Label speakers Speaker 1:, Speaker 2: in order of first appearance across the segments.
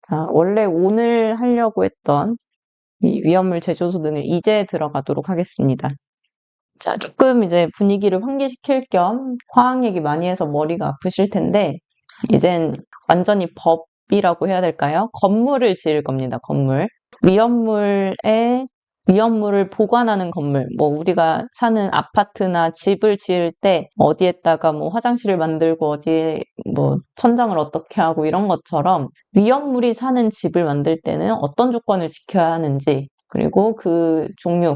Speaker 1: 자, 원래 오늘 하려고 했던 이 위험물 제조소 등을 이제 들어가도록 하겠습니다. 자, 조금 이제 분위기를 환기시킬 겸 화학 얘기 많이 해서 머리가 아프실 텐데, 이젠 완전히 법이라고 해야 될까요? 건물을 지을 겁니다, 건물. 위험물을 보관하는 건물. 뭐, 우리가 사는 아파트나 집을 지을 때 어디에다가 뭐 화장실을 만들고 어디에 뭐 천장을 어떻게 하고 이런 것처럼 위험물이 사는 집을 만들 때는 어떤 조건을 지켜야 하는지, 그리고 그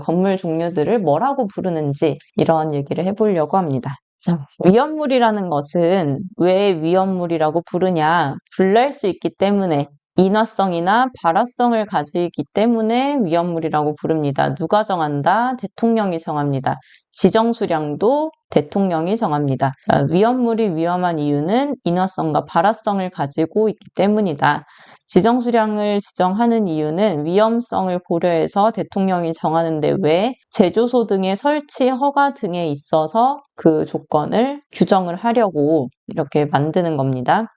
Speaker 1: 건물 종류들을 뭐라고 부르는지 이런 얘기를 해보려고 합니다. 자, 위험물이라는 것은 왜 위험물이라고 부르냐? 불날 수 있기 때문에, 인화성이나 발화성을 가지기 때문에 위험물이라고 부릅니다. 누가 정한다? 대통령이 정합니다. 지정수량도 대통령이 정합니다. 자, 위험물이 위험한 이유는 인화성과 발화성을 가지고 있기 때문이다. 지정수량을 지정하는 이유는 위험성을 고려해서 대통령이 정하는데, 왜 제조소 등의 설치 허가 등에 있어서 그 조건을 규정을 하려고 이렇게 만드는 겁니다.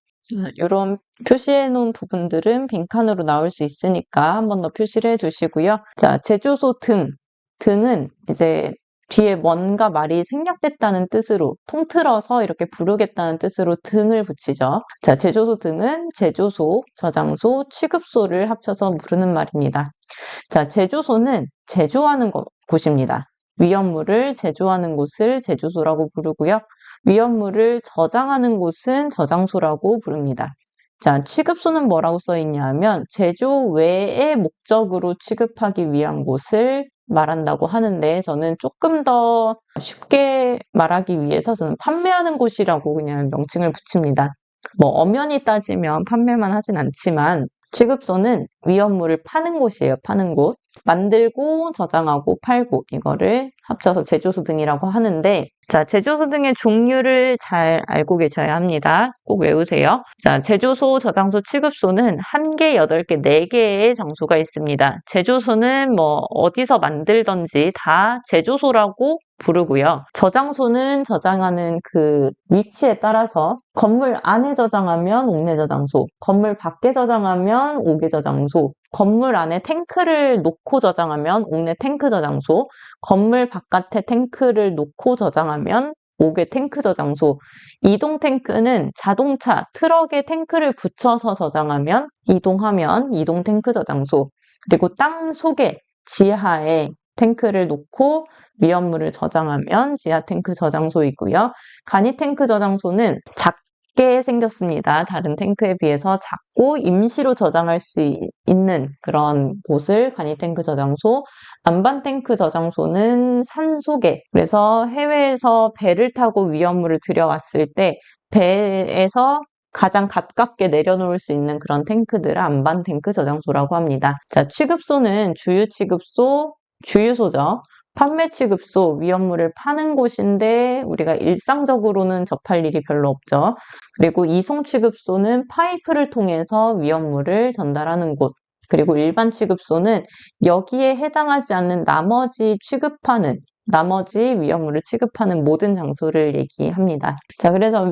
Speaker 1: 이런 표시해 놓은 부분들은 빈칸으로 나올 수 있으니까 한 번 더 표시를 해 두시고요. 자, 제조소 등은 이제 뒤에 뭔가 말이 생략됐다는 뜻으로, 통틀어서 이렇게 부르겠다는 뜻으로 등을 붙이죠. 자, 제조소 등은 제조소, 저장소, 취급소를 합쳐서 부르는 말입니다. 자, 제조소는 제조하는 곳입니다. 위험물을 제조하는 곳을 제조소라고 부르고요. 위험물을 저장하는 곳은 저장소라고 부릅니다. 자, 취급소는 뭐라고 써 있냐 하면 제조 외의 목적으로 취급하기 위한 곳을 말한다고 하는데, 저는 조금 더 쉽게 말하기 위해서 저는 판매하는 곳이라고 그냥 명칭을 붙입니다. 뭐 엄연히 따지면 판매만 하진 않지만, 취급소는 위험물을 파는 곳이에요. 파는 곳. 만들고 저장하고 팔고, 이거를 합쳐서 제조소 등이라고 하는데, 자, 제조소 등의 종류를 잘 알고 계셔야 합니다. 꼭 외우세요. 자, 제조소, 저장소, 취급소는 1개, 8개, 4개의 장소가 있습니다. 제조소는 뭐 어디서 만들던지 다 제조소라고 부르고요. 저장소는 저장하는 그 위치에 따라서 건물 안에 저장하면 옥내 저장소, 건물 밖에 저장하면 옥외 저장소, 건물 안에 탱크를 놓고 저장하면 옥내 탱크 저장소, 건물 바깥에 탱크를 놓고 저장하면 옥외 탱크 저장소, 이동 탱크는 자동차, 트럭에 탱크를 붙여서 저장하면 이동하면 이동 탱크 저장소, 그리고 땅 속에 지하에 탱크를 놓고 위험물을 저장하면 지하 탱크 저장소이고요. 간이 탱크 저장소는 작게 생겼습니다. 다른 탱크에 비해서 작고 임시로 저장할 수 있는 그런 곳을 간이 탱크 저장소, 안반 탱크 저장소는 산속에, 그래서 해외에서 배를 타고 위험물을 들여왔을 때 배에서 가장 가깝게 내려놓을 수 있는 그런 탱크들을 안반 탱크 저장소라고 합니다. 자, 취급소는 주유 취급소, 주유소죠. 판매 취급소, 위험물을 파는 곳인데 우리가 일상적으로는 접할 일이 별로 없죠. 그리고 이송 취급소는 파이프를 통해서 위험물을 전달하는 곳. 그리고 일반 취급소는 여기에 해당하지 않는 나머지 위험물을 취급하는 모든 장소를 얘기합니다. 자, 그래서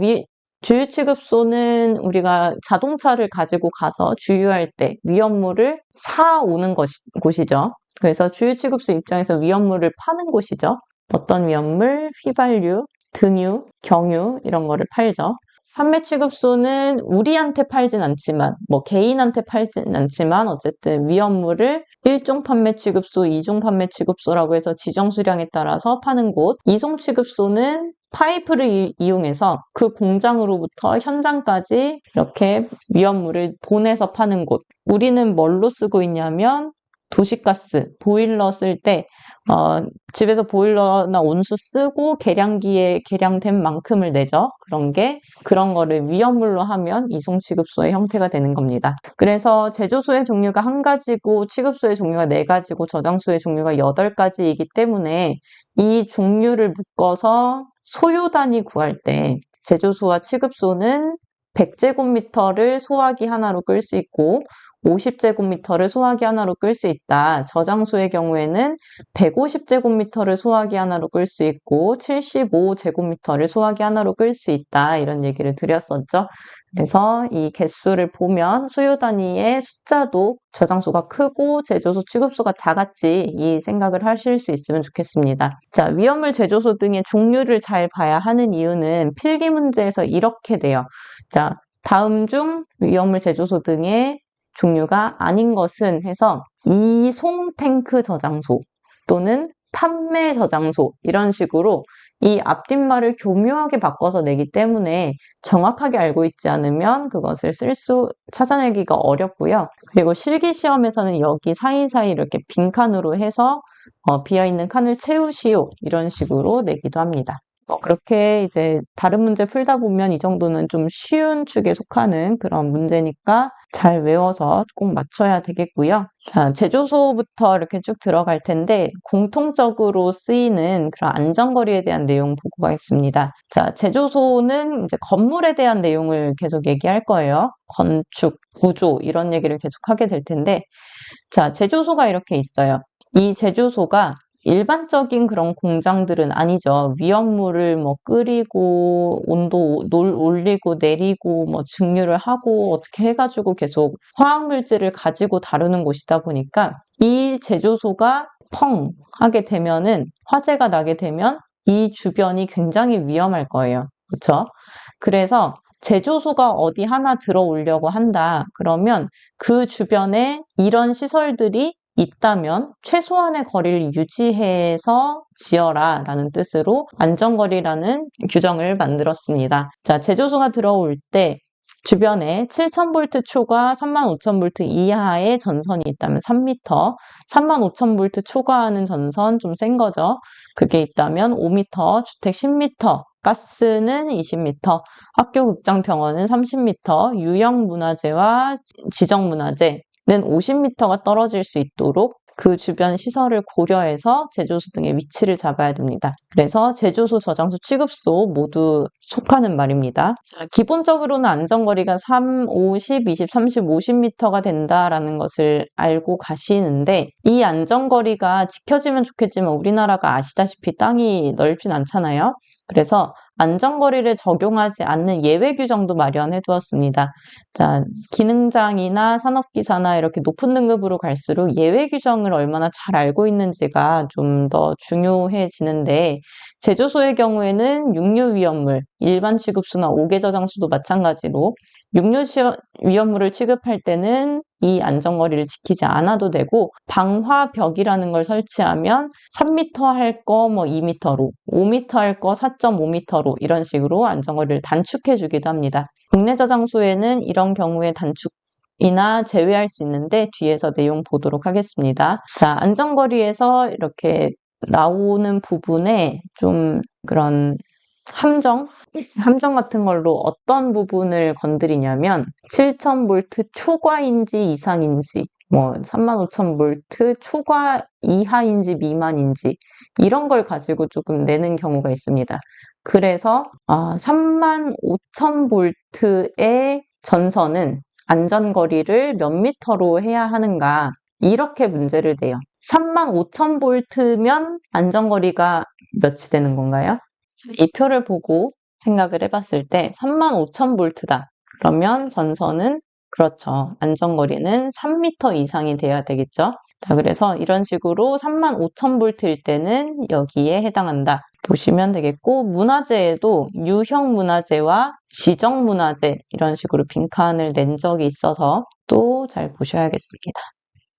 Speaker 1: 주유 취급소는 우리가 자동차를 가지고 가서 주유할 때 위험물을 사오는 곳이죠. 그래서 주유 취급소 입장에서 위험물을 파는 곳이죠. 어떤 위험물, 휘발유, 등유, 경유 이런 거를 팔죠. 판매 취급소는 우리한테 팔진 않지만, 뭐 개인한테 팔진 않지만 어쨌든 위험물을 1종 판매 취급소, 2종 판매 취급소라고 해서 지정 수량에 따라서 파는 곳. 이송 취급소는 파이프를 이용해서 그 공장으로부터 현장까지 이렇게 위험물을 보내서 파는 곳. 우리는 뭘로 쓰고 있냐면 도시가스, 보일러 쓸 때 집에서 보일러나 온수 쓰고 계량기에 계량된 만큼을 내죠. 그런 거를 위험물로 하면 이송 취급소의 형태가 되는 겁니다. 그래서 제조소의 종류가 1가지고 취급소의 종류가 4가지고 저장소의 종류가 8가지이기 때문에 이 종류를 묶어서 소요 단위 구할 때 제조소와 취급소는 100제곱미터를 소화기 하나로 끌 수 있고 50제곱미터를 소화기 하나로 끌 수 있다. 저장소의 경우에는 150제곱미터를 소화기 하나로 끌 수 있고 75제곱미터를 소화기 하나로 끌 수 있다. 이런 얘기를 드렸었죠. 그래서 이 개수를 보면 수요 단위의 숫자도 저장소가 크고 제조소 취급소가 작았지 이 생각을 하실 수 있으면 좋겠습니다. 자, 위험물 제조소 등의 종류를 잘 봐야 하는 이유는 필기 문제에서 이렇게 돼요. 자, 다음 중 위험물 제조소 등의 종류가 아닌 것은 해서 이송 탱크 저장소 또는 판매 저장소 이런 식으로 이 앞뒷말을 교묘하게 바꿔서 내기 때문에 정확하게 알고 있지 않으면 그것을 찾아내기가 어렵고요. 그리고 실기시험에서는 여기 사이사이 이렇게 빈칸으로 해서 비어있는 칸을 채우시오 이런 식으로 내기도 합니다. 그렇게 이제 다른 문제 풀다 보면 이 정도는 좀 쉬운 축에 속하는 그런 문제니까 잘 외워서 꼭 맞춰야 되겠고요. 자, 제조소부터 이렇게 쭉 들어갈 텐데 공통적으로 쓰이는 그런 안전거리에 대한 내용 보고 가겠습니다. 자, 제조소는 이제 건물에 대한 내용을 계속 얘기할 거예요. 건축, 구조 이런 얘기를 계속 하게 될 텐데 자, 제조소가 이렇게 있어요. 이 제조소가 일반적인 그런 공장들은 아니죠. 위험물을 뭐 끓이고 온도 올리고 내리고 뭐 증류를 하고 어떻게 해가지고 계속 화학물질을 가지고 다루는 곳이다 보니까 이 제조소가 펑 하게 되면은 화재가 나게 되면 이 주변이 굉장히 위험할 거예요. 그렇죠? 그래서 제조소가 어디 하나 들어오려고 한다. 그러면 그 주변에 이런 시설들이 있다면 최소한의 거리를 유지해서 지어라 라는 뜻으로 안전거리라는 규정을 만들었습니다. 자, 제조소가 들어올 때 주변에 7000V 초과 35,000V 이하의 전선이 있다면 3m, 35,000V 초과하는 전선 좀 센 거죠. 그게 있다면 5m, 주택 10m, 가스는 20m, 학교, 극장, 병원은 30m, 유형문화재와 지정문화재는 50m가 떨어질 수 있도록 그 주변 시설을 고려해서 제조소 등의 위치를 잡아야 됩니다. 그래서 제조소, 저장소, 취급소 모두 속하는 말입니다. 자, 기본적으로는 안전거리가 3, 5, 10, 20, 30, 50m가 된다라는 것을 알고 가시는데 이 안전거리가 지켜지면 좋겠지만 우리나라가 아시다시피 땅이 넓진 않잖아요. 그래서 안전거리를 적용하지 않는 예외 규정도 마련해 두었습니다. 자, 기능장이나 산업기사나 이렇게 높은 등급으로 갈수록 예외 규정을 얼마나 잘 알고 있는지가 좀 더 중요해지는데 제조소의 경우에는 육류 위험물, 일반 취급소나 5개 저장소도 마찬가지로 육류 위험물을 취급할 때는 이 안전거리를 지키지 않아도 되고 방화벽이라는 걸 설치하면 3m 할 거 뭐 2m로 5m 할 거 4.5m로 이런 식으로 안전거리를 단축해 주기도 합니다. 국내 저장소에는 이런 경우에 단축이나 제외할 수 있는데 뒤에서 내용 보도록 하겠습니다. 자, 안전거리에서 이렇게 나오는 부분에 좀 그런 함정 같은 걸로 어떤 부분을 건드리냐면 7000V 초과인지 이상인지 뭐 35,000V 초과 이하인지 미만인지 이런 걸 가지고 조금 내는 경우가 있습니다. 그래서 35,000V의 전선은 안전거리를 몇 미터로 해야 하는가 이렇게 문제를 내요. 35,000V면 안전거리가 몇이 되는 건가요? 이 표를 보고 생각을 해봤을 때 35,000V다. 그러면 전선은 그렇죠. 안전거리는 3m 이상이 돼야 되겠죠. 자, 그래서 이런 식으로 35,000V일 때는 여기에 해당한다. 보시면 되겠고 문화재에도 유형 문화재와 지정 문화재 이런 식으로 빈칸을 낸 적이 있어서 또 잘 보셔야겠습니다.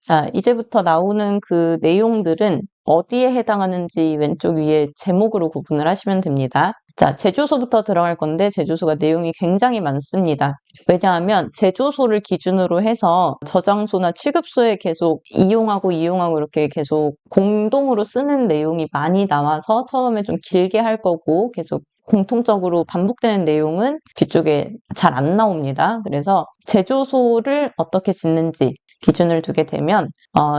Speaker 1: 자, 이제부터 나오는 그 내용들은 어디에 해당하는지 왼쪽 위에 제목으로 구분을 하시면 됩니다. 자, 제조소부터 들어갈 건데 제조소가 내용이 굉장히 많습니다. 왜냐하면 제조소를 기준으로 해서 저장소나 취급소에 계속 이용하고 이렇게 계속 공동으로 쓰는 내용이 많이 나와서 처음에 좀 길게 할 거고 계속 공통적으로 반복되는 내용은 뒤쪽에 잘 안 나옵니다. 그래서 제조소를 어떻게 짓는지 기준을 두게 되면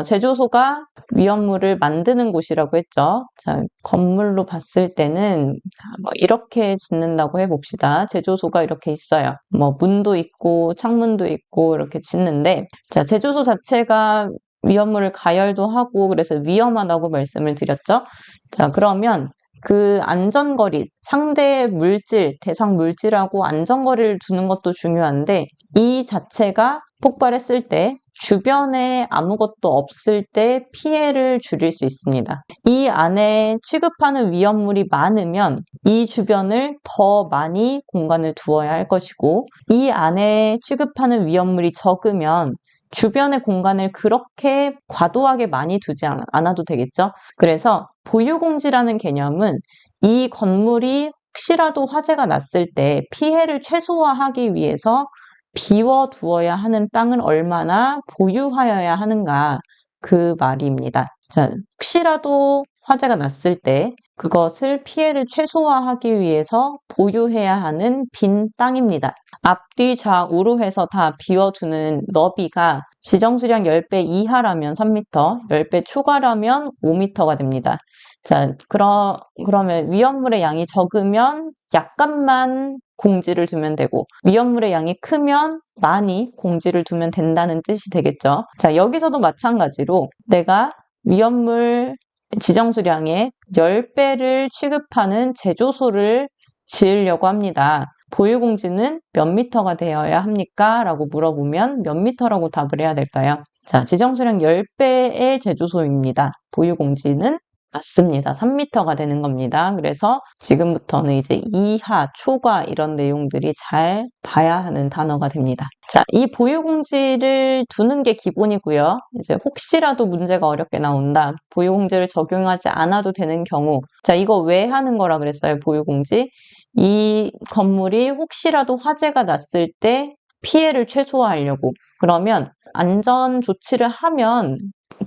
Speaker 1: 제조소가 위험물을 만드는 곳이라고 했죠. 자, 건물로 봤을 때는 뭐 이렇게 짓는다고 해봅시다. 제조소가 이렇게 있어요. 뭐 문도 있고 창문도 있고 이렇게 짓는데, 자, 제조소 자체가 위험물을 가열도 하고 그래서 위험하다고 말씀을 드렸죠. 자, 그러면 그 안전거리, 상대 물질, 대상 물질하고 안전거리를 두는 것도 중요한데, 이 자체가 폭발했을 때 주변에 아무것도 없을 때 피해를 줄일 수 있습니다. 이 안에 취급하는 위험물이 많으면 이 주변을 더 많이 공간을 두어야 할 것이고, 이 안에 취급하는 위험물이 적으면 주변의 공간을 그렇게 과도하게 많이 두지 않아도 되겠죠. 그래서 보유공지라는 개념은 이 건물이 혹시라도 화재가 났을 때 피해를 최소화하기 위해서 비워두어야 하는 땅을 얼마나 보유하여야 하는가, 그 말입니다. 자, 혹시라도 화재가 났을 때 그것을 피해를 최소화하기 위해서 보유해야 하는 빈 땅입니다. 앞뒤 좌우로 해서 다 비워두는 너비가 지정수량 10배 이하라면 3m, 10배 초과라면 5m가 됩니다. 자, 그러면 위험물의 양이 적으면 약간만 공지를 두면 되고, 위험물의 양이 크면 많이 공지를 두면 된다는 뜻이 되겠죠. 자, 여기서도 마찬가지로 내가 위험물 지정수량의 10배를 취급하는 제조소를 지으려고 합니다. 보유공지는 몇 미터가 되어야 합니까? 라고 물어보면 몇 미터라고 답을 해야 될까요? 자, 지정수량 10배의 제조소입니다. 보유공지는 맞습니다. 3m가 되는 겁니다. 그래서 지금부터는 이제 이하, 초과 이런 내용들이 잘 봐야 하는 단어가 됩니다. 자, 이 보유공지를 두는 게 기본이고요. 이제 혹시라도 문제가 어렵게 나온다, 보유공지를 적용하지 않아도 되는 경우, 자, 이거 왜 하는 거라 그랬어요? 보유공지. 이 건물이 혹시라도 화재가 났을 때 피해를 최소화하려고. 그러면 안전 조치를 하면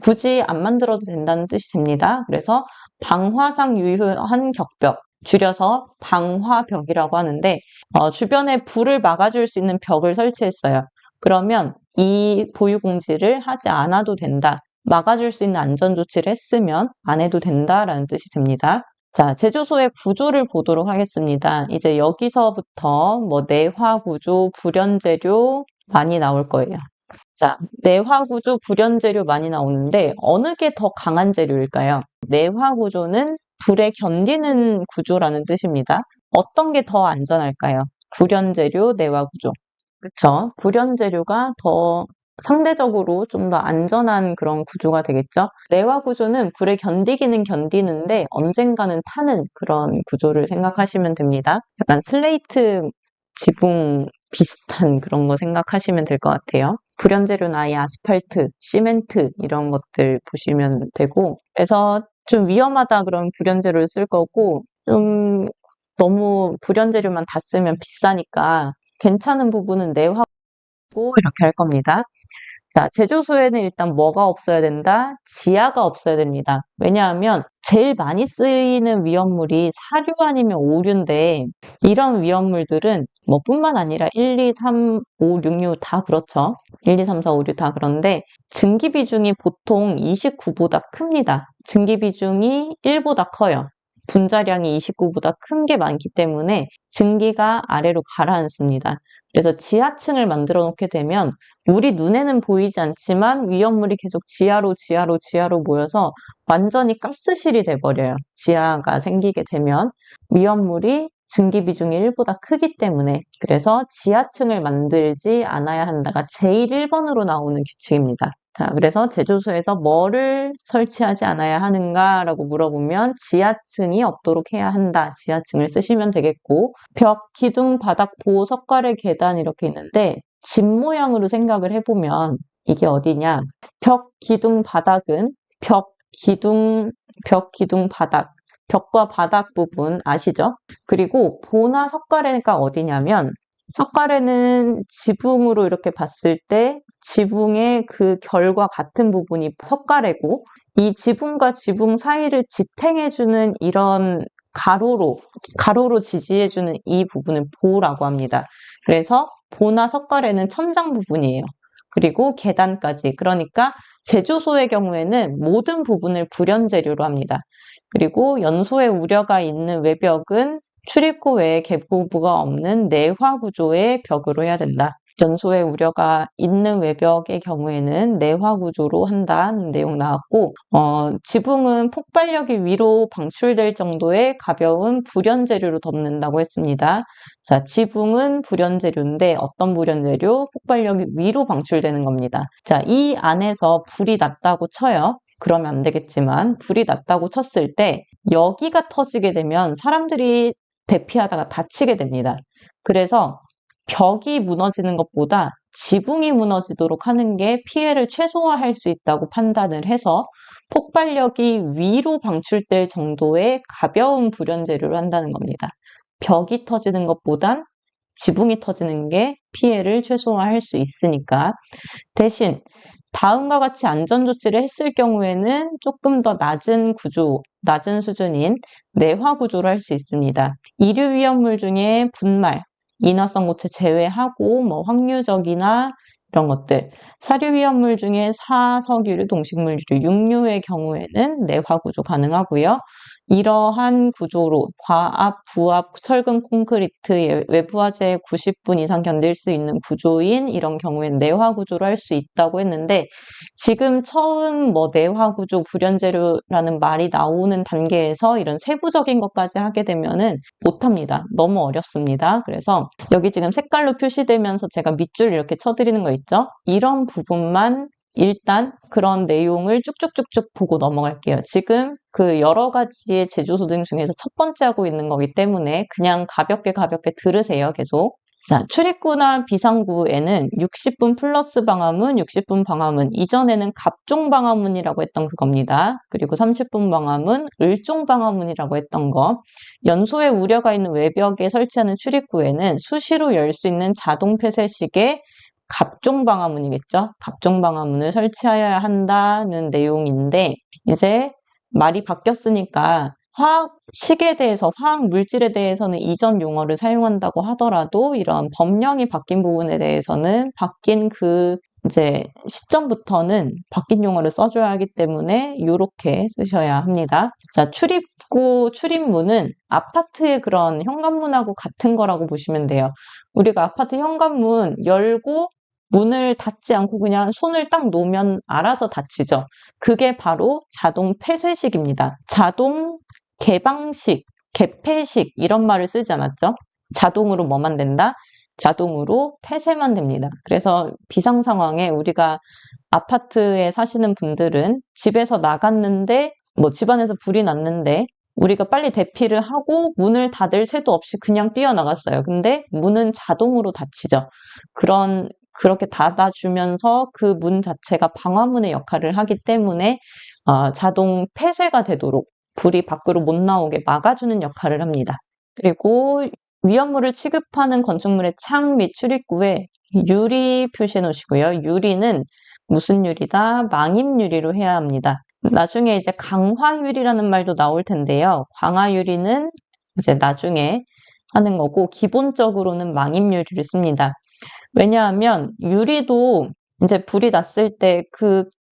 Speaker 1: 굳이 안 만들어도 된다는 뜻이 됩니다. 그래서 방화상 유효한 격벽, 줄여서 방화벽이라고 하는데, 주변에 불을 막아줄 수 있는 벽을 설치했어요. 그러면 이 보유공지를 하지 않아도 된다, 막아줄 수 있는 안전조치를 했으면 안 해도 된다라는 뜻이 됩니다. 자, 제조소의 구조를 보도록 하겠습니다. 이제 여기서부터 뭐 내화구조, 불연재료 많이 나올 거예요. 자, 내화구조, 불연재료 많이 나오는데 어느 게 더 강한 재료일까요? 내화구조는 불에 견디는 구조라는 뜻입니다. 어떤 게 더 안전할까요? 불연재료, 내화구조. 그쵸? 불연재료가 더 상대적으로 좀 더 안전한 그런 구조가 되겠죠? 내화구조는 불에 견디기는 견디는데 언젠가는 타는 그런 구조를 생각하시면 됩니다. 약간 슬레이트 지붕 비슷한 그런 거 생각하시면 될 것 같아요. 불연재료는 아예 아스팔트, 시멘트 이런 것들 보시면 되고, 그래서 좀 위험하다 그러면 불연재료를 쓸 거고, 좀 너무 불연재료만 다 쓰면 비싸니까 괜찮은 부분은 내화고 이렇게 할 겁니다. 자, 제조소에는 일단 뭐가 없어야 된다? 지하가 없어야 됩니다. 왜냐하면 제일 많이 쓰이는 위험물이 사료 아니면 오류인데, 이런 위험물들은 뭐 뿐만 아니라 1, 2, 3, 5, 6, 6 다 그렇죠. 1, 2, 3, 4, 5, 6 다 그런데 증기 비중이 보통 29보다 큽니다. 증기 비중이 1보다 커요. 분자량이 29보다 큰 게 많기 때문에 증기가 아래로 가라앉습니다. 그래서 지하층을 만들어 놓게 되면 우리 눈에는 보이지 않지만 위험물이 계속 지하로 모여서 완전히 가스실이 돼버려요. 지하가 생기게 되면 위험물이 증기 비중이 1보다 크기 때문에. 그래서 지하층을 만들지 않아야 한다가 제일 1번으로 나오는 규칙입니다. 자, 그래서 제조소에서 뭐를 설치하지 않아야 하는가라고 물어보면 지하층이 없도록 해야 한다. 지하층을 쓰시면 되겠고, 벽, 기둥, 바닥, 보호, 석가래, 계단 이렇게 있는데 집 모양으로 생각을 해보면 이게 어디냐? 벽, 기둥, 바닥은 벽, 기둥, 바닥. 벽과 바닥 부분 아시죠? 그리고 보나 석가래가 어디냐면, 석가래는 지붕으로 이렇게 봤을 때 지붕의 그 결과 같은 부분이 석가래고, 이 지붕과 지붕 사이를 지탱해주는 이런 가로로 지지해주는 이 부분을 보라고 합니다. 그래서 보나 석가래는 천장 부분이에요. 그리고 계단까지. 그러니까 제조소의 경우에는 모든 부분을 불연재료로 합니다. 그리고 연소의 우려가 있는 외벽은 출입구 외에 계보부가 없는 내화 구조의 벽으로 해야 된다. 연소의 우려가 있는 외벽의 경우에는 내화 구조로 한다는 내용 나왔고, 지붕은 폭발력이 위로 방출될 정도의 가벼운 불연재료로 덮는다고 했습니다. 자, 지붕은 불연재료인데 어떤 불연재료? 폭발력이 위로 방출되는 겁니다. 자, 이 안에서 불이 났다고 쳐요. 그러면 안 되겠지만 불이 났다고 쳤을 때 여기가 터지게 되면 사람들이 대피하다가 다치게 됩니다. 그래서 벽이 무너지는 것보다 지붕이 무너지도록 하는 게 피해를 최소화할 수 있다고 판단을 해서 폭발력이 위로 방출될 정도의 가벼운 불연재료를 한다는 겁니다. 벽이 터지는 것보단 지붕이 터지는 게 피해를 최소화할 수 있으니까. 대신 다음과 같이 안전조치를 했을 경우에는 조금 더 낮은 구조, 낮은 수준인 내화 구조를 할 수 있습니다. 이류 위험물 중에 분말, 인화성 고체 제외하고 확류적이나 이런 것들, 사류 위험물 중에 사, 석유류, 동식물류, 육류의 경우에는 내화 구조 가능하고요. 이러한 구조로 과압, 부압, 철근 콘크리트 외부 화재의 90분 이상 견딜 수 있는 구조인 이런 경우엔 내화 구조로 할 수 있다고 했는데 지금 처음 내화 구조 불연재료라는 말이 나오는 단계에서 이런 세부적인 것까지 하게 되면은 못합니다. 너무 어렵습니다. 그래서 여기 지금 색깔로 표시되면서 제가 밑줄 이렇게 쳐드리는 거 있죠? 이런 부분만 일단 그런 내용을 쭉쭉쭉쭉 보고 넘어갈게요. 지금 그 여러 가지의 제조소 등 중에서 첫 번째 하고 있는 거기 때문에 그냥 가볍게 들으세요, 계속. 자, 출입구나 비상구에는 60분 플러스 방화문, 60분 방화문, 이전에는 갑종 방화문이라고 했던 그겁니다. 그리고 30분 방화문, 을종 방화문이라고 했던 거. 연소의 우려가 있는 외벽에 설치하는 출입구에는 수시로 열 수 있는 자동 폐쇄식의 갑종 방화문이겠죠? 갑종 방화문을 설치하여야 한다는 내용인데 이제 말이 바뀌었으니까 화학식에 대해서, 화학 물질에 대해서는 이전 용어를 사용한다고 하더라도 이런 법령이 바뀐 부분에 대해서는 바뀐 그 이제 시점부터는 바뀐 용어를 써줘야 하기 때문에 이렇게 쓰셔야 합니다. 자, 출입구, 출입문은 아파트의 그런 현관문하고 같은 거라고 보시면 돼요. 우리가 아파트 현관문 열고 문을 닫지 않고 그냥 손을 딱 놓으면 알아서 닫히죠. 그게 바로 자동 폐쇄식입니다. 자동 개방식, 개폐식 이런 말을 쓰지 않았죠? 자동으로 뭐만 된다? 자동으로 폐쇄만 됩니다. 그래서 비상 상황에 우리가 아파트에 사시는 분들은 집에서 나갔는데 집안에서 불이 났는데 우리가 빨리 대피를 하고 문을 닫을 새도 없이 그냥 뛰어나갔어요. 근데 문은 자동으로 닫히죠. 그렇게 닫아주면서 그 문 자체가 방화문의 역할을 하기 때문에 자동 폐쇄가 되도록 불이 밖으로 못 나오게 막아주는 역할을 합니다. 그리고 위험물을 취급하는 건축물의 창 및 출입구에 유리 표시해 놓으시고요. 유리는 무슨 유리다? 망임 유리로 해야 합니다. 나중에 이제 강화유리라는 말도 나올 텐데요. 강화유리는 이제 나중에 하는 거고 기본적으로는 망임 유리를 씁니다. 왜냐하면 유리도 이제 불이 났을 때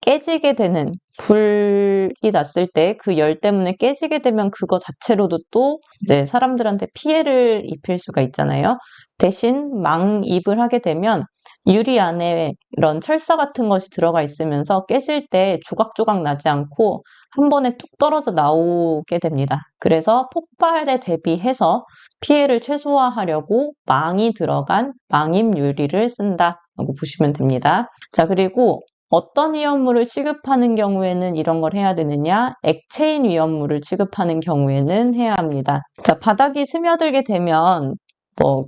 Speaker 1: 깨지게 되는 불이 났을 때 그 열 때문에 깨지게 되면 그거 자체로도 또 이제 사람들한테 피해를 입힐 수가 있잖아요. 대신 망입을 하게 되면 유리 안에 이런 철사 같은 것이 들어가 있으면서 깨질 때 조각조각 나지 않고 한 번에 뚝 떨어져 나오게 됩니다. 그래서 폭발에 대비해서 피해를 최소화하려고 망이 들어간 망임 유리를 쓴다라고 보시면 됩니다. 자, 그리고 어떤 위험물을 취급하는 경우에는 이런 걸 해야 되느냐? 액체인 위험물을 취급하는 경우에는 해야 합니다. 자, 바닥이 스며들게 되면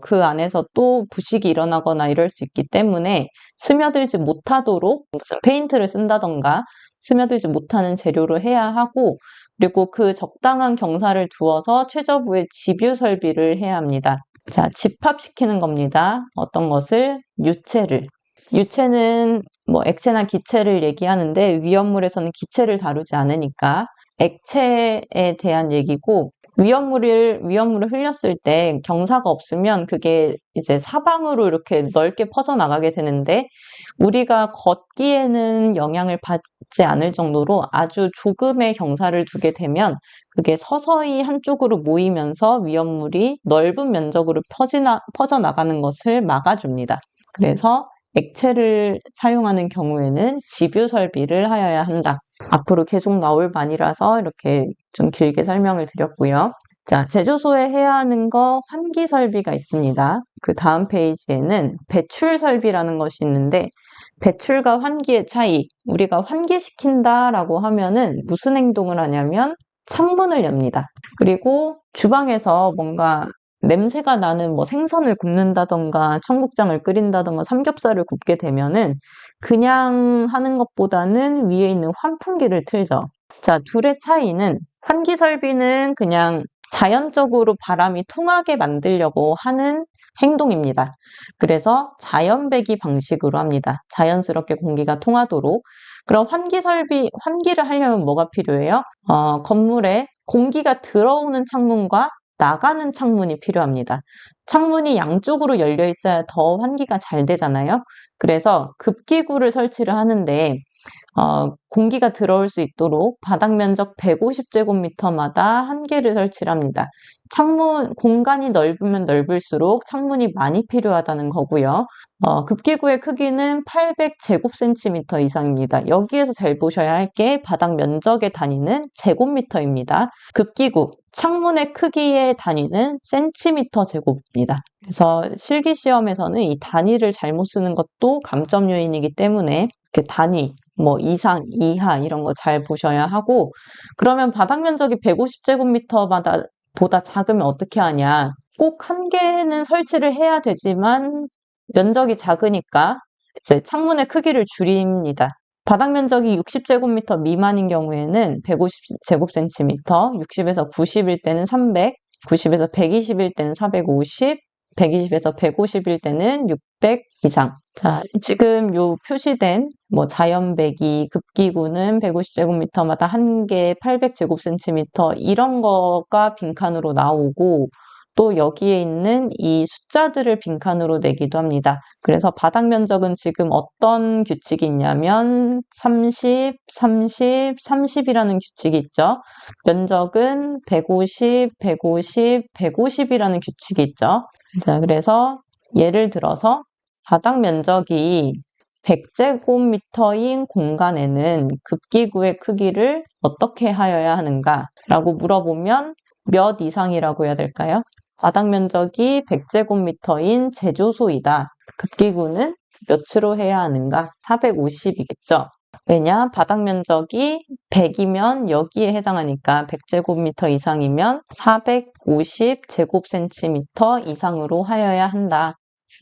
Speaker 1: 그 안에서 또 부식이 일어나거나 이럴 수 있기 때문에 스며들지 못하도록 무슨 페인트를 쓴다던가 스며들지 못하는 재료로 해야 하고 그리고 그 적당한 경사를 두어서 최저부의 집유 설비를 해야 합니다. 자, 집합시키는 겁니다. 어떤 것을? 유체를. 유체는 액체나 기체를 얘기하는데 위험물에서는 기체를 다루지 않으니까 액체에 대한 얘기고 위험물을 흘렸을 때 경사가 없으면 그게 이제 사방으로 이렇게 넓게 퍼져나가게 되는데 우리가 걷기에는 영향을 받지 않을 정도로 아주 조금의 경사를 두게 되면 그게 서서히 한쪽으로 모이면서 위험물이 넓은 면적으로 퍼져나가는 것을 막아줍니다. 그래서 액체를 사용하는 경우에는 집유 설비를 하여야 한다. 앞으로 계속 나올 말이라서 이렇게 좀 길게 설명을 드렸고요. 자, 제조소에 해야 하는 거 환기 설비가 있습니다. 그 다음 페이지에는 배출 설비라는 것이 있는데 배출과 환기의 차이. 우리가 환기시킨다라고 하면은 무슨 행동을 하냐면 창문을 엽니다. 그리고 주방에서 뭔가 냄새가 나는 뭐 생선을 굽는다던가 청국장을 끓인다던가 삼겹살을 굽게 되면은 그냥 하는 것보다는 위에 있는 환풍기를 틀죠. 자, 둘의 차이는 환기 설비는 그냥 자연적으로 바람이 통하게 만들려고 하는 행동입니다. 그래서 자연배기 방식으로 합니다. 자연스럽게 공기가 통하도록. 그럼 환기를 하려면 뭐가 필요해요? 건물에 공기가 들어오는 창문과 나가는 창문이 필요합니다. 창문이 양쪽으로 열려 있어야 더 환기가 잘 되잖아요. 그래서 급기구를 설치를 하는데 공기가 들어올 수 있도록 바닥 면적 150제곱미터마다 한 개를 설치를 합니다. 공간이 넓으면 넓을수록 창문이 많이 필요하다는 거고요. 급기구의 크기는 800제곱센티미터 이상입니다. 여기에서 잘 보셔야 할 게 바닥 면적의 단위는 제곱미터입니다. 급기구, 창문의 크기의 단위는 센티미터 제곱입니다. 그래서 실기시험에서는 이 단위를 잘못 쓰는 것도 감점 요인이기 때문에 이렇게 단위, 뭐 이상, 이하 이런 거 잘 보셔야 하고 그러면 바닥 면적이 150제곱미터마다 보다 작으면 어떻게 하냐? 꼭 한 개는 설치를 해야 되지만 면적이 작으니까 이제 창문의 크기를 줄입니다. 바닥 면적이 60제곱미터 미만인 경우에는 150제곱센티미터, 60에서 90일 때는 300, 90에서 120일 때는 450, 120에서 150일 때는 600 이상. 자, 지금 요 표시된 뭐 자연배기, 급기구는 150제곱미터마다 한 개에 800제곱센티미터 이런 거가 빈칸으로 나오고 또 여기에 있는 이 숫자들을 빈칸으로 내기도 합니다. 그래서 바닥 면적은 지금 어떤 규칙이 있냐면 30, 30, 30이라는 규칙이 있죠. 면적은 150, 150, 150이라는 규칙이 있죠. 자, 그래서 예를 들어서 바닥 면적이 100제곱미터인 공간에는 급기구의 크기를 어떻게 하여야 하는가라고 물어보면 몇 이상이라고 해야 될까요? 바닥 면적이 100제곱미터인 제조소이다. 급기구는 몇으로 해야 하는가? 450이겠죠. 왜냐? 바닥 면적이 100이면 여기에 해당하니까 100제곱미터 이상이면 450제곱센티미터 이상으로 하여야 한다.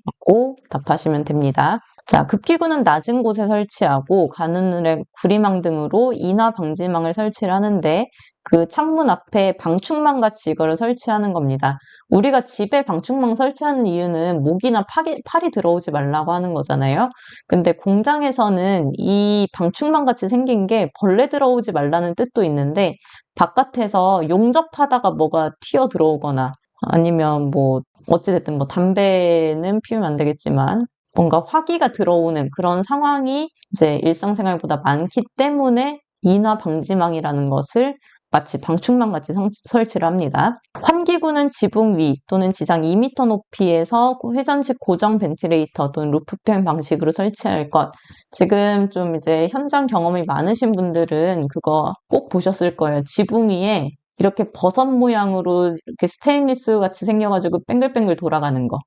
Speaker 1: 라고 답하시면 됩니다. 자, 급기구는 낮은 곳에 설치하고 가느늘에 구리망 등으로 인화 방지망을 설치를 하는데 그 창문 앞에 방충망 같이 이거를 설치하는 겁니다. 우리가 집에 방충망 설치하는 이유는 모기나 파리 들어오지 말라고 하는 거잖아요. 근데 공장에서는 이 방충망 같이 생긴 게 벌레 들어오지 말라는 뜻도 있는데 바깥에서 용접하다가 뭐가 튀어 들어오거나 아니면 뭐 어찌됐든 뭐 담배는 피우면 안 되겠지만 뭔가 화기가 들어오는 그런 상황이 이제 일상생활보다 많기 때문에 인화 방지망이라는 것을 마치 방충망 같이 설치를 합니다. 환기구는 지붕 위 또는 지상 2m 높이에서 회전식 고정 벤틸레이터 또는 루프팬 방식으로 설치할 것. 지금 좀 이제 현장 경험이 많으신 분들은 그거 꼭 보셨을 거예요. 지붕 위에 이렇게 버섯 모양으로 이렇게 스테인리스 같이 생겨가지고 뱅글뱅글 돌아가는 거.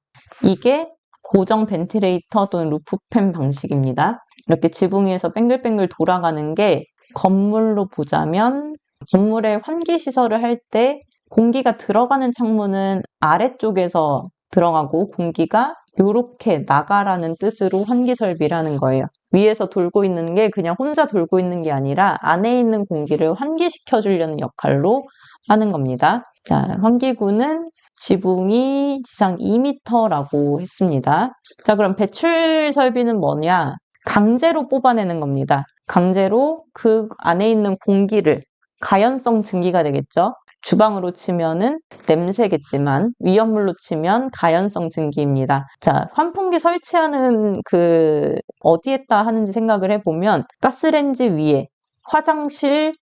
Speaker 1: 이게 고정 벤틸레이터 또는 루프팬 방식입니다. 이렇게 지붕 위에서 뱅글뱅글 돌아가는 게 건물로 보자면 건물에 환기 시설을 할 때 공기가 들어가는 창문은 아래쪽에서 들어가고 공기가 요렇게 나가라는 뜻으로 환기 설비를 하는 거예요. 위에서 돌고 있는 게 그냥 혼자 돌고 있는 게 아니라 안에 있는 공기를 환기시켜 주려는 역할로 하는 겁니다. 자, 환기구는 지붕이 지상 2m라고 했습니다. 자, 그럼 배출 설비는 뭐냐? 강제로 뽑아내는 겁니다. 강제로 그 안에 있는 공기를 가연성 증기가 되겠죠. 주방으로 치면은 냄새겠지만 위험물로 치면 가연성 증기입니다. 자, 환풍기 설치하는 어디에다 하는지 생각을 해보면 가스레인지 위에, 화장실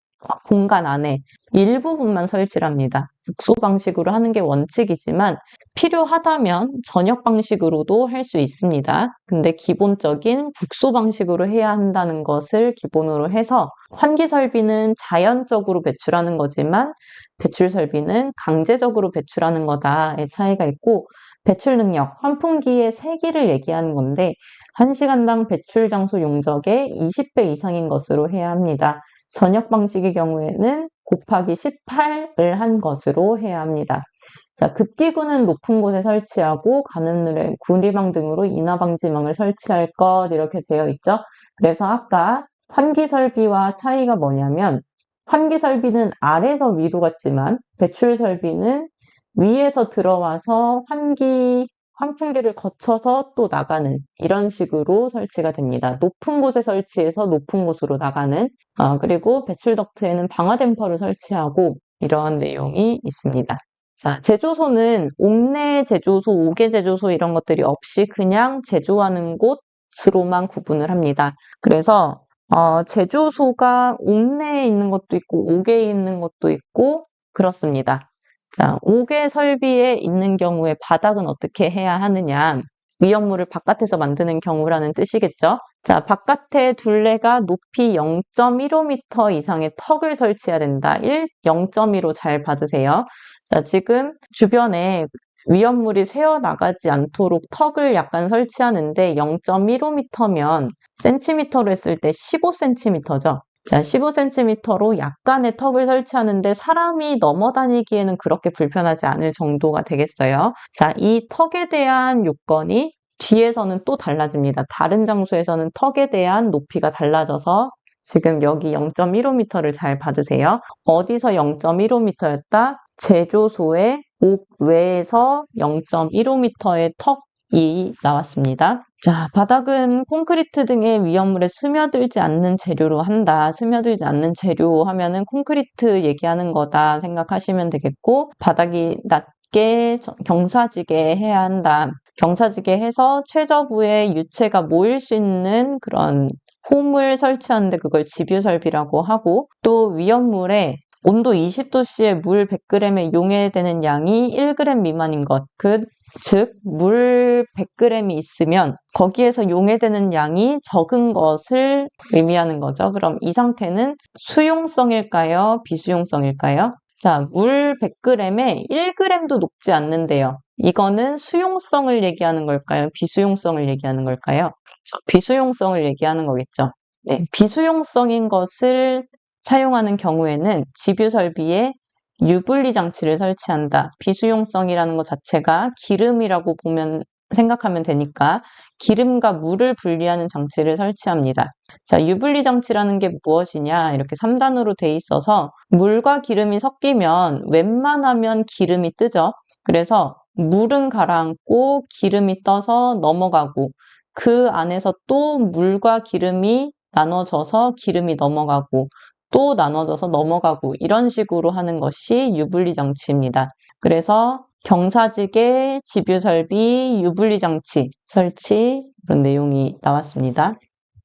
Speaker 1: 공간 안에 일부분만 설치를 합니다. 국소 방식으로 하는 게 원칙이지만 필요하다면 전역 방식으로도 할 수 있습니다. 근데 기본적인 국소 방식으로 해야 한다는 것을 기본으로 해서 환기 설비는 자연적으로 배출하는 거지만 배출 설비는 강제적으로 배출하는 거다의 차이가 있고, 배출 능력, 환풍기의 세기를 얘기하는 건데 1시간당 배출 장소 용적의 20배 이상인 것으로 해야 합니다. 전역 방식의 경우에는 곱하기 18을 한 것으로 해야 합니다. 자, 급기구는 높은 곳에 설치하고 가늠률에 구리망 등으로 인화방지망을 설치할 것, 이렇게 되어 있죠. 그래서 아까 환기 설비와 차이가 뭐냐면, 환기 설비는 아래에서 위로 갔지만 배출 설비는 위에서 들어와서 환풍기를 거쳐서 또 나가는, 이런 식으로 설치가 됩니다. 높은 곳에 설치해서 높은 곳으로 나가는, 그리고 배출 덕트에는 방화 댐퍼를 설치하고, 이러한 내용이 있습니다. 자, 제조소는 옥내 제조소, 옥외 제조소 이런 것들이 없이 그냥 제조하는 곳으로만 구분을 합니다. 그래서 제조소가 옥내에 있는 것도 있고 옥외에 있는 것도 있고 그렇습니다. 자, 옥외 설비에 있는 경우에 바닥은 어떻게 해야 하느냐? 위험물을 바깥에서 만드는 경우라는 뜻이겠죠? 자, 바깥에 둘레가 높이 0.15m 이상의 턱을 설치해야 된다. 0.15 잘 봐주세요. 자, 지금 주변에 위험물이 새어나가지 않도록 턱을 약간 설치하는데 0.15m면 센티미터로 했을 때 15cm죠. 자, 15cm로 약간의 턱을 설치하는데 사람이 넘어다니기에는 그렇게 불편하지 않을 정도가 되겠어요. 자, 이 턱에 대한 요건이 뒤에서는 또 달라집니다. 다른 장소에서는 턱에 대한 높이가 달라져서 지금 여기 0.15m를 잘 봐주세요. 어디서 0.15m였다? 제조소의 옥외에서 0.15m의 턱이 나왔습니다. 자, 바닥은 콘크리트 등의 위험물에 스며들지 않는 재료로 한다. 스며들지 않는 재료 하면은 콘크리트 얘기하는 거다 생각하시면 되겠고, 바닥이 낮게 경사지게 해야 한다. 경사지게 해서 최저부에 유체가 모일 수 있는 그런 홈을 설치하는데 그걸 집유설비라고 하고, 또 위험물에 온도 20도씨의 물 100g에 용해되는 양이 1g 미만인 것, 즉 물 100g이 있으면 거기에서 용해되는 양이 적은 것을 의미하는 거죠. 그럼 이 상태는 수용성일까요? 비수용성일까요? 자, 물 100g에 1g도 녹지 않는데요. 이거는 수용성을 얘기하는 걸까요? 비수용성을 얘기하는 걸까요? 비수용성을 얘기하는 거겠죠. 네, 비수용성인 것을 사용하는 경우에는 집유 설비에 유분리 장치를 설치한다. 비수용성이라는 것 자체가 기름이라고 생각하면 되니까 기름과 물을 분리하는 장치를 설치합니다. 자, 유분리 장치라는 게 무엇이냐? 이렇게 3단으로 돼 있어서 물과 기름이 섞이면 웬만하면 기름이 뜨죠. 그래서 물은 가라앉고 기름이 떠서 넘어가고, 그 안에서 또 물과 기름이 나눠져서 기름이 넘어가고, 또 나눠져서 넘어가고, 이런 식으로 하는 것이 유분리 장치입니다. 그래서 경사지게, 집유설비, 유분리 장치 설치, 그런 내용이 나왔습니다.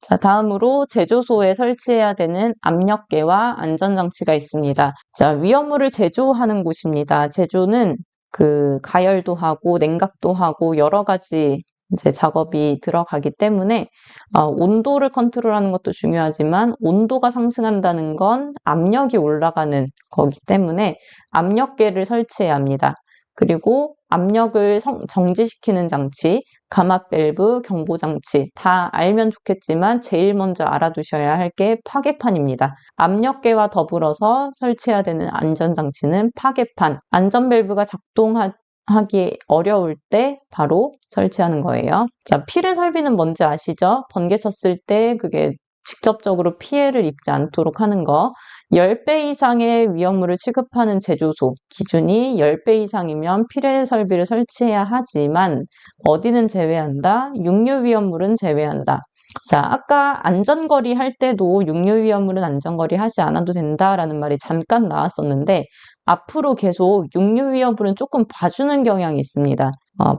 Speaker 1: 자, 다음으로 제조소에 설치해야 되는 압력계와 안전장치가 있습니다. 자, 위험물을 제조하는 곳입니다. 제조는 가열도 하고 냉각도 하고 여러 가지 이제 작업이 들어가기 때문에 온도를 컨트롤하는 것도 중요하지만 온도가 상승한다는 건 압력이 올라가는 거기 때문에 압력계를 설치해야 합니다. 그리고 압력을 정지시키는 장치, 감압 밸브, 경보 장치 다 알면 좋겠지만 제일 먼저 알아두셔야 할 게 파괴판입니다. 압력계와 더불어서 설치해야 되는 안전장치는 파괴판, 안전 밸브가 작동하기 어려울 때 바로 설치하는 거예요. 자, 필해 설비는 뭔지 아시죠? 번개 쳤을 때 그게 직접적으로 피해를 입지 않도록 하는 거. 10배 이상의 위험물을 취급하는 제조소 기준이 10배 이상이면 필해 설비를 설치해야 하지만 어디는 제외한다? 육류 위험물은 제외한다. 자, 아까 안전거리 할 때도 육류위험물은 안전거리 하지 않아도 된다라는 말이 잠깐 나왔었는데 앞으로 계속 육류위험물은 조금 봐주는 경향이 있습니다.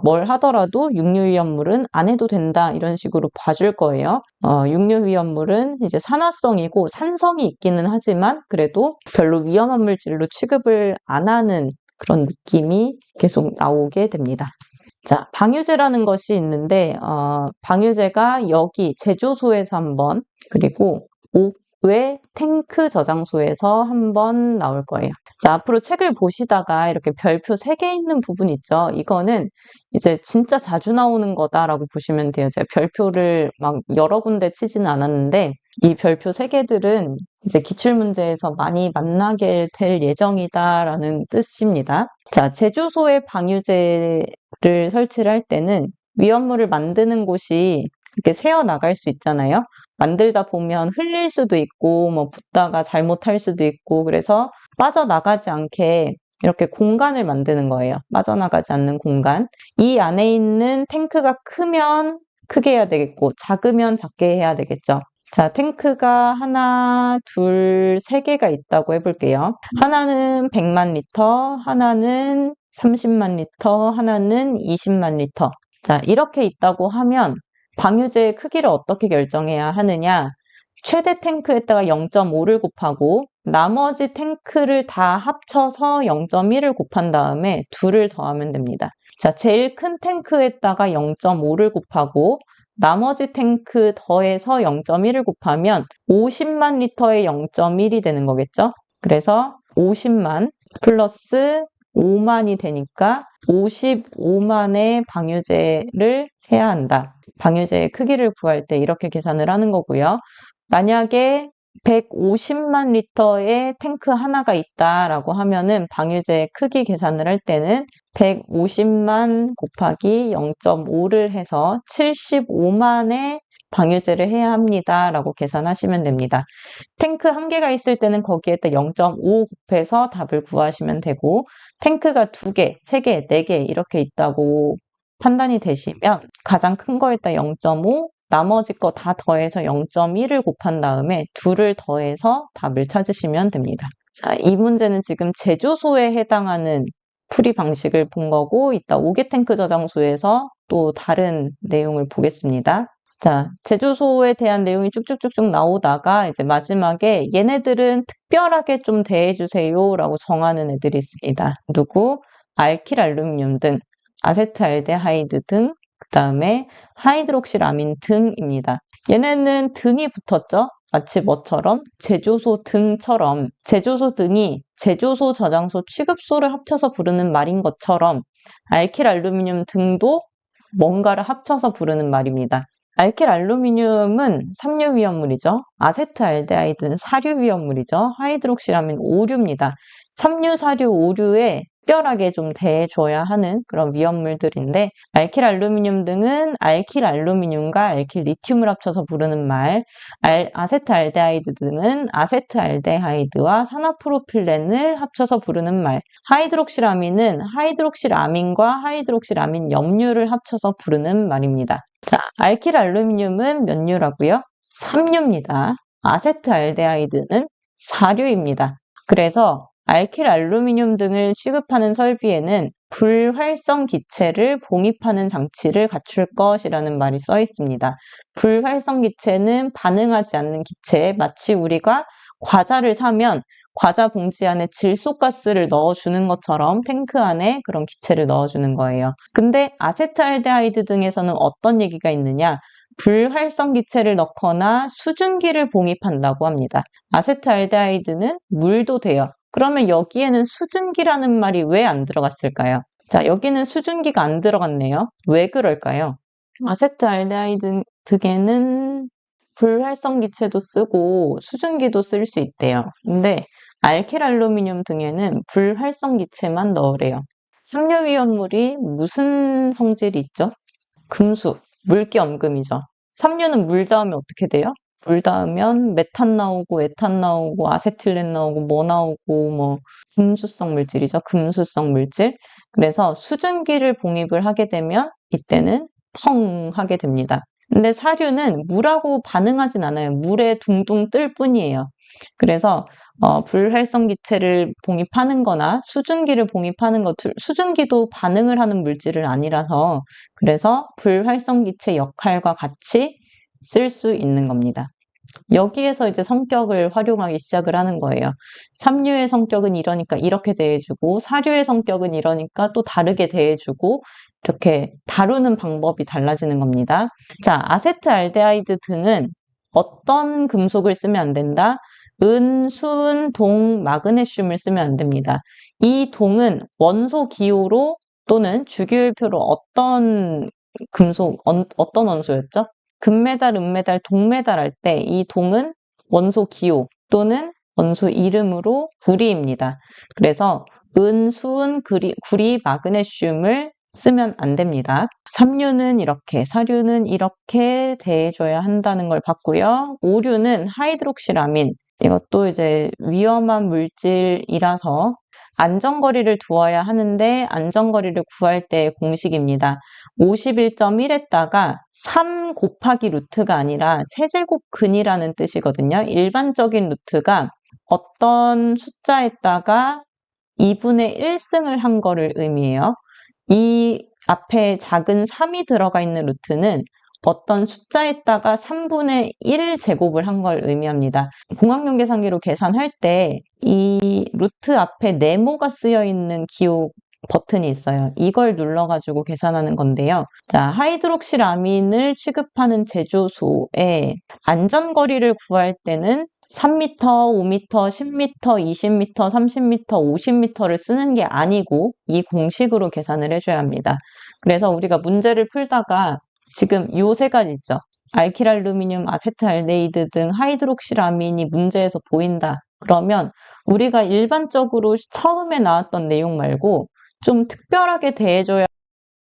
Speaker 1: 뭘 하더라도 육류위험물은 안 해도 된다 이런 식으로 봐줄 거예요. 육류위험물은 이제 산화성이고 산성이 있기는 하지만 그래도 별로 위험한 물질로 취급을 안 하는 그런 느낌이 계속 나오게 됩니다. 자, 방유제라는 것이 있는데, 방유제가 여기 제조소에서 한 번, 그리고 옥외 탱크 저장소에서 한 번 나올 거예요. 자, 앞으로 책을 보시다가 이렇게 별표 3개 있는 부분 있죠? 이거는 이제 진짜 자주 나오는 거다라고 보시면 돼요. 제가 별표를 막 여러 군데 치지는 않았는데, 이 별표 3개들은 이제 기출문제에서 많이 만나게 될 예정이다라는 뜻입니다. 자, 제조소에 방유제를 설치를 할 때는 위험물을 만드는 곳이 이렇게 새어 나갈 수 있잖아요. 만들다 보면 흘릴 수도 있고, 뭐 붓다가 잘못할 수도 있고, 그래서 빠져나가지 않게 이렇게 공간을 만드는 거예요. 빠져나가지 않는 공간. 이 안에 있는 탱크가 크면 크게 해야 되겠고, 작으면 작게 해야 되겠죠. 자, 탱크가 하나, 둘, 3개가 있다고 해볼게요. 하나는 100만 리터, 하나는 30만 리터, 하나는 20만 리터. 자, 이렇게 있다고 하면 방유제의 크기를 어떻게 결정해야 하느냐? 최대 탱크에다가 0.5를 곱하고 나머지 탱크를 다 합쳐서 0.1을 곱한 다음에 2를 더하면 됩니다. 자, 제일 큰 탱크에다가 0.5를 곱하고 나머지 탱크 더해서 0.1을 곱하면 50만 리터의 0.1이 되는 거겠죠? 그래서 50만 플러스 5만이 되니까 55만의 방유제를 해야 한다. 방유제의 크기를 구할 때 이렇게 계산을 하는 거고요. 만약에 150만 리터의 탱크 하나가 있다라고 하면은 방유제의 크기 계산을 할 때는 150만 곱하기 0.5를 해서 75만의 방유제를 해야 합니다라고 계산하시면 됩니다. 탱크 한 개가 있을 때는 거기에다 0.5 곱해서 답을 구하시면 되고 탱크가 2개, 3개, 4개 이렇게 있다고 판단이 되시면 가장 큰 거에다 0.5, 나머지 거 다 더해서 0.1을 곱한 다음에 2를 더해서 답을 찾으시면 됩니다. 자, 이 문제는 지금 제조소에 해당하는 풀이 방식을 본 거고 이따 5개 탱크 저장소에서 또 다른 내용을 보겠습니다. 자, 제조소에 대한 내용이 쭉쭉쭉쭉 나오다가 이제 마지막에 얘네들은 특별하게 좀 대해주세요 라고 정하는 애들이 있습니다. 누구? 알킬알루미늄 등, 아세트알데하이드 등, 그 다음에 하이드록실아민 등입니다. 얘네는 등이 붙었죠? 마치 뭐처럼? 제조소 등처럼 제조소 등이 제조소 저장소 취급소를 합쳐서 부르는 말인 것처럼 알킬알루미늄 등도 뭔가를 합쳐서 부르는 말입니다. 알킬알루미늄은 삼류위험물이죠. 아세트알데하이드는 사류위험물이죠. 하이드록실아민 오류입니다. 삼류, 사류, 오류에 특별하게 좀 대해줘야 하는 그런 위험물들인데 알킬알루미늄 등은 알킬알루미늄과 알킬리튬을 합쳐서 부르는 말, 아세트알데하이드 등은 아세트알데하이드와 산화프로필렌을 합쳐서 부르는 말, 하이드록실아민은 하이드록실아민과 하이드록실아민 염류를 합쳐서 부르는 말입니다. 자, 알킬알루미늄은 몇 류라고요? 3류입니다. 아세트알데하이드는 4류입니다. 그래서 알킬알루미늄 등을 취급하는 설비에는 불활성 기체를 봉입하는 장치를 갖출 것이라는 말이 써 있습니다. 불활성 기체는 반응하지 않는 기체, 마치 우리가 과자를 사면 과자 봉지 안에 질소가스를 넣어주는 것처럼 탱크 안에 그런 기체를 넣어주는 거예요. 근데 아세트알데하이드 등에서는 어떤 얘기가 있느냐? 불활성 기체를 넣거나 수증기를 봉입한다고 합니다. 아세트알데하이드는 물도 돼요. 그러면 여기에는 수증기라는 말이 왜 안 들어갔을까요? 자, 여기는 수증기가 안 들어갔네요. 왜 그럴까요? 아세트알데하이드 등에는 불활성 기체도 쓰고 수증기도 쓸 수 있대요. 근데 알킬알루미늄 등에는 불활성 기체만 넣으래요. 삼류위험물이 무슨 성질이 있죠? 금수, 물기엄금이죠. 삼류는 물 닿으면 어떻게 돼요? 물 닿으면 메탄 나오고 에탄 나오고 아세틸렌 나오고 뭐 나오고 뭐 금수성 물질이죠. 금수성 물질. 그래서 수증기를 봉입을 하게 되면 이때는 펑 하게 됩니다. 근데 사류는 물하고 반응하진 않아요. 물에 둥둥 뜰 뿐이에요. 그래서 불활성기체를 봉입하는 거나 수증기를 봉입하는 것, 수증기도 반응을 하는 물질은 아니라서 그래서 불활성기체 역할과 같이 쓸 수 있는 겁니다. 여기에서 이제 성격을 활용하기 시작을 하는 거예요. 삼류의 성격은 이러니까 이렇게 대해주고 사류의 성격은 이러니까 또 다르게 대해주고 이렇게 다루는 방법이 달라지는 겁니다. 자, 아세트알데하이드 등은 어떤 금속을 쓰면 안 된다? 은, 순, 동, 마그네슘을 쓰면 안 됩니다. 이 동은 원소 기호로 또는 주기율표로 어떤 금속, 어떤 원소였죠? 금메달, 은메달, 동메달 할 때 이 동은 원소 기호 또는 원소 이름으로 구리입니다. 그래서 은, 수은, 구리, 마그네슘을 쓰면 안 됩니다. 삼류는 이렇게, 사류는 이렇게 대해줘야 한다는 걸 봤고요. 오류는 하이드록시라민, 이것도 이제 위험한 물질이라서 안전거리를 두어야 하는데 안전거리를 구할 때의 공식입니다. 51.1에다가 3 곱하기 루트가 아니라 세제곱근이라는 뜻이거든요. 일반적인 루트가 어떤 숫자에다가 2분의 1승을 한 거를 의미해요. 이 앞에 작은 3이 들어가 있는 루트는 어떤 숫자에다가 3분의 1 제곱을 한 걸 의미합니다. 공학용 계산기로 계산할 때 이 루트 앞에 네모가 쓰여 있는 기호 버튼이 있어요. 이걸 눌러가지고 계산하는 건데요. 자, 하이드록시라민을 취급하는 제조소에 안전거리를 구할 때는 3m, 5m, 10m, 20m, 30m, 50m를 쓰는 게 아니고 이 공식으로 계산을 해줘야 합니다. 그래서 우리가 문제를 풀다가 지금 요 세 가지 있죠. 알킬알루미늄, 아세트알데히드 등 하이드록시라민이 문제에서 보인다. 그러면 우리가 일반적으로 처음에 나왔던 내용 말고 좀 특별하게 대해줘야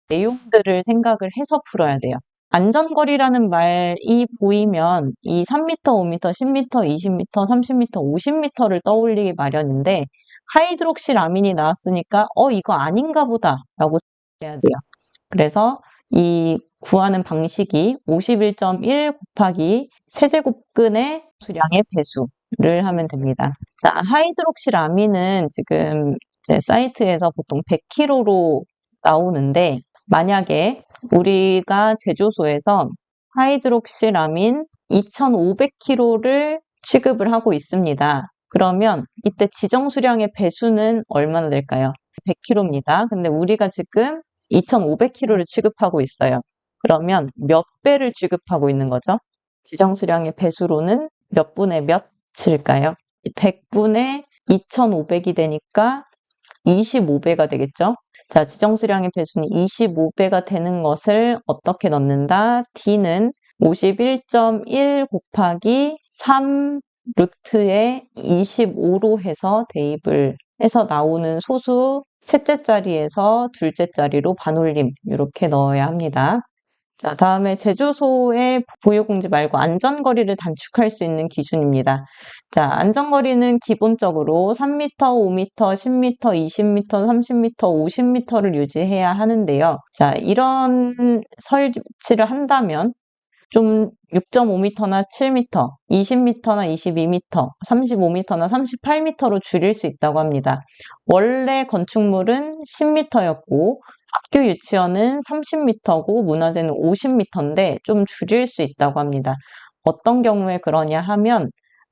Speaker 1: 내용들을 생각을 해서 풀어야 돼요. 안전거리라는 말이 보이면 이 3m, 5m, 10m, 20m, 30m, 50m를 떠올리기 마련인데 하이드록시라민이 나왔으니까 이거 아닌가 보다 라고 생각해야 돼요. 그래서 이 구하는 방식이 51.1 곱하기 세제곱근의 수량의 배수를 하면 됩니다. 자, 하이드록시라민은 지금 제 사이트에서 보통 100kg로 나오는데 만약에 우리가 제조소에서 하이드록시라민 2,500kg를 취급을 하고 있습니다. 그러면 이때 지정수량의 배수는 얼마나 될까요? 100kg입니다. 근데 우리가 지금 2,500kg를 취급하고 있어요. 그러면 몇 배를 취급하고 있는 거죠? 지정수량의 배수로는 몇 분의 몇일까요? 100분의 2,500이 되니까 25배가 되겠죠? 자, 지정수량의 배수는 25배가 되는 것을 어떻게 넣는다? D는 51.1 곱하기 3 루트에 25로 해서 대입을 해서 나오는 소수 셋째 자리에서 둘째 자리로 반올림 이렇게 넣어야 합니다. 자, 다음에 제조소의 보유공지 말고 안전거리를 단축할 수 있는 기준입니다. 자, 안전거리는 기본적으로 3m, 5m, 10m, 20m, 30m, 50m를 유지해야 하는데요. 자, 이런 설치를 한다면 좀 6.5m나 7m, 20m나 22m, 35m나 38m로 줄일 수 있다고 합니다. 원래 건축물은 10m였고 학교 유치원은 30m고 문화재는 50m인데 좀 줄일 수 있다고 합니다. 어떤 경우에 그러냐 하면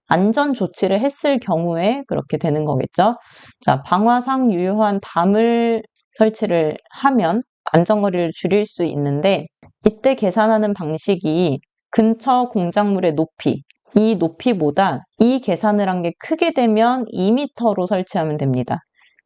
Speaker 1: 안전 조치를 했을 경우에 그렇게 되는 거겠죠. 자, 방화상 유효한 담을 설치를 하면 안전거리를 줄일 수 있는데 이때 계산하는 방식이 근처 공작물의 높이, 이 높이보다 이 계산을 한 게 크게 되면 2m로 설치하면 됩니다.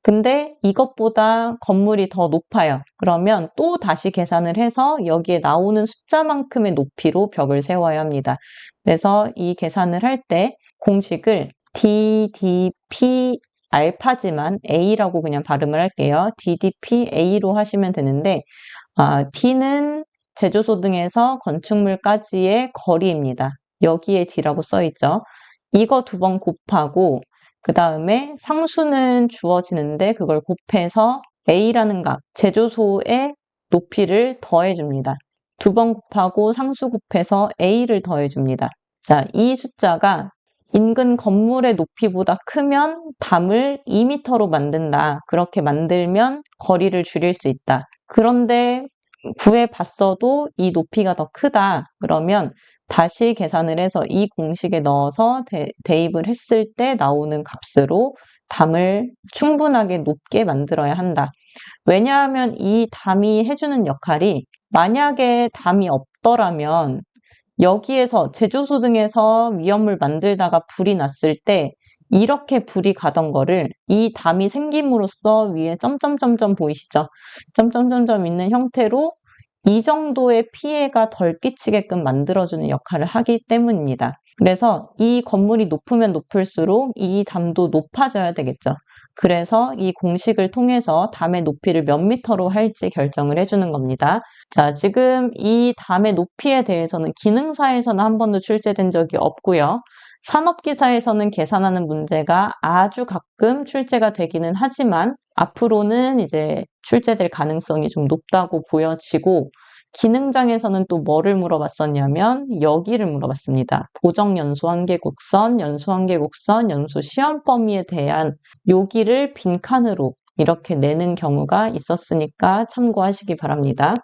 Speaker 1: 근데 이것보다 건물이 더 높아요. 그러면 또 다시 계산을 해서 여기에 나오는 숫자만큼의 높이로 벽을 세워야 합니다. 그래서 이 계산을 할 때 공식을 DDP 알파지만 A라고 그냥 발음을 할게요. DDP-A로 하시면 되는데 D는 제조소 등에서 건축물까지의 거리입니다. 여기에 D라고 써있죠. 이거 2번 곱하고 그 다음에 상수는 주어지는데 그걸 곱해서 A라는 값, 제조소의 높이를 더해줍니다. 두 번 곱하고 상수 곱해서 A를 더해줍니다. 자, 이 숫자가 인근 건물의 높이보다 크면 담을 2m로 만든다. 그렇게 만들면 거리를 줄일 수 있다. 그런데 구해봤어도 이 높이가 더 크다. 그러면 다시 계산을 해서 이 공식에 넣어서 대입을 했을 때 나오는 값으로 담을 충분하게 높게 만들어야 한다. 왜냐하면 이 담이 해주는 역할이 만약에 담이 없더라면 여기에서 제조소 등에서 위험을 만들다가 불이 났을 때 이렇게 불이 가던 거를 이 담이 생김으로써 위에 점점점점 보이시죠? 점점점점 있는 형태로 이 정도의 피해가 덜 끼치게끔 만들어주는 역할을 하기 때문입니다. 그래서 이 건물이 높으면 높을수록 이 담도 높아져야 되겠죠. 그래서 이 공식을 통해서 담의 높이를 몇 미터로 할지 결정을 해주는 겁니다. 자, 지금 이 담의 높이에 대해서는 기능사에서는 한 번도 출제된 적이 없고요. 산업기사에서는 계산하는 문제가 아주 가끔 출제가 되기는 하지만 앞으로는 이제 출제될 가능성이 좀 높다고 보여지고 기능장에서는 또 뭐를 물어봤었냐면 여기를 물어봤습니다. 보정연소 한계곡선, 연소 한계곡선, 연소 시험 범위에 대한 여기를 빈칸으로 이렇게 내는 경우가 있었으니까 참고하시기 바랍니다.